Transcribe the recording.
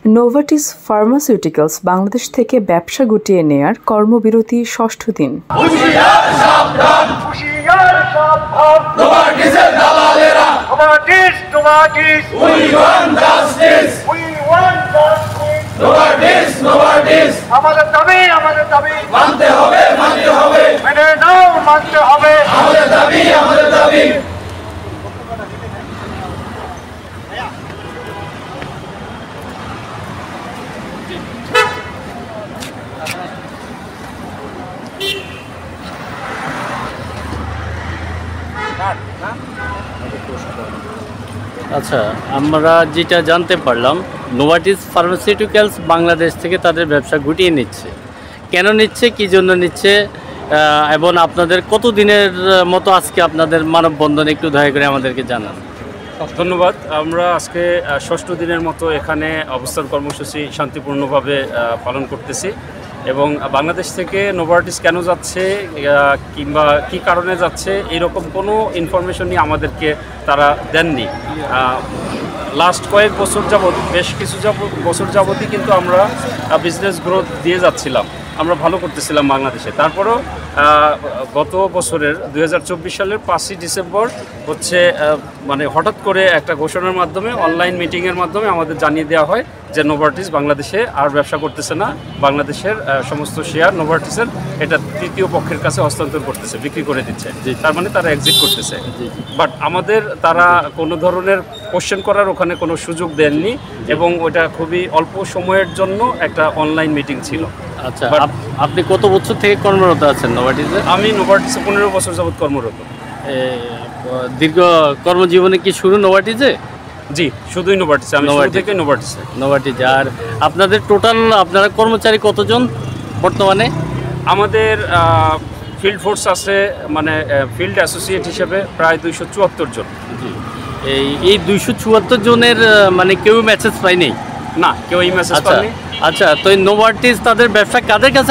Novartis pharmaceuticals Bangladesh থেকে ব্যবসা গুটিয়ে নেয়ার কর্মবিরতি ষষ্ঠ দিন। আমাদের দাবি মানতে হবে মেনে নাও মানতে হবে আমাদের দাবি আচ্ছা, আমরা যেটা জানতে পারলাম নোভার্টিস ফার্মাসিউটিক্যালস বাংলাদেশ থেকে তাদের ব্যবসা গুটিয়ে নিচ্ছে। কেন নিচ্ছে, কী জন্য নিচ্ছে, এবং আপনাদের কত দিনের মতো আজকে আপনাদের মানববন্ধন একটু দয়া করে আমাদেরকে জানান। ধন্যবাদ। আমরা আজকে ষষ্ঠ দিনের মতো এখানে অবস্থান কর্মসূচি শান্তিপূর্ণভাবে পালন করতেছি এবং বাংলাদেশ থেকে নোভার্টিস কেন যাচ্ছে কিংবা কী কারণে যাচ্ছে এরকম কোনো ইনফরমেশনই আমাদেরকে তারা দেননি। লাস্ট কয়েক বছর যাবৎ, বেশ কিছু বছর যাবতই কিন্তু আমরা বিজনেস গ্রোথ দিয়ে যাচ্ছিলাম, আমরা ভালো করতেছিলাম বাংলাদেশে। তারপরও গত বছরের 2024 সালের 5ই ডিসেম্বর হচ্ছে মানে হঠাৎ করে একটা ঘোষণার মাধ্যমে অনলাইন মিটিংয়ের মাধ্যমে আমাদের জানিয়ে দেওয়া হয় যে নোভার্টিস বাংলাদেশে আর ব্যবসা করতেছে না, বাংলাদেশের সমস্ত শেয়ার নোভার্টিসের এটা তৃতীয় পক্ষের কাছে হস্তান্তর করতেছে, বিক্রি করে দিচ্ছে। তার মানে তারা এক্সিট করতেছে। বাট আমাদের তারা কোনো ধরনের কোশ্চেন করার ওখানে কোনো সুযোগ দেননি এবং ওটা খুবই অল্প সময়ের জন্য একটা অনলাইন মিটিং ছিল। আচ্ছা, আপনি কত বছর থেকে কর্মরত আছেন নোভার্টিসে? আমি নোভার্টিসে 15 বছর যাবৎ কর্মরত। দীর্ঘ কর্মজীবনে কি শুরু নোভার্টিসে? জি, শুধুই নোভার্টিসে, আমি শুরু থেকে নোভার্টিসে। আর আপনাদের টোটাল আপনারা কর্মচারী কতজন বর্তমানে? আমাদের ফিল্ড ফোর্স আছে, মানে ফিল্ড অ্যাসোসিয়েট হিসেবে প্রায় 274 জন। এই 274 জনের মানে কেউ মেসেজ পায়নি? না, কেউ এই মেসেজ পায়নি। আচ্ছা, তো এই নোভার্টিস তাদের ব্যবসা কাদের কাছে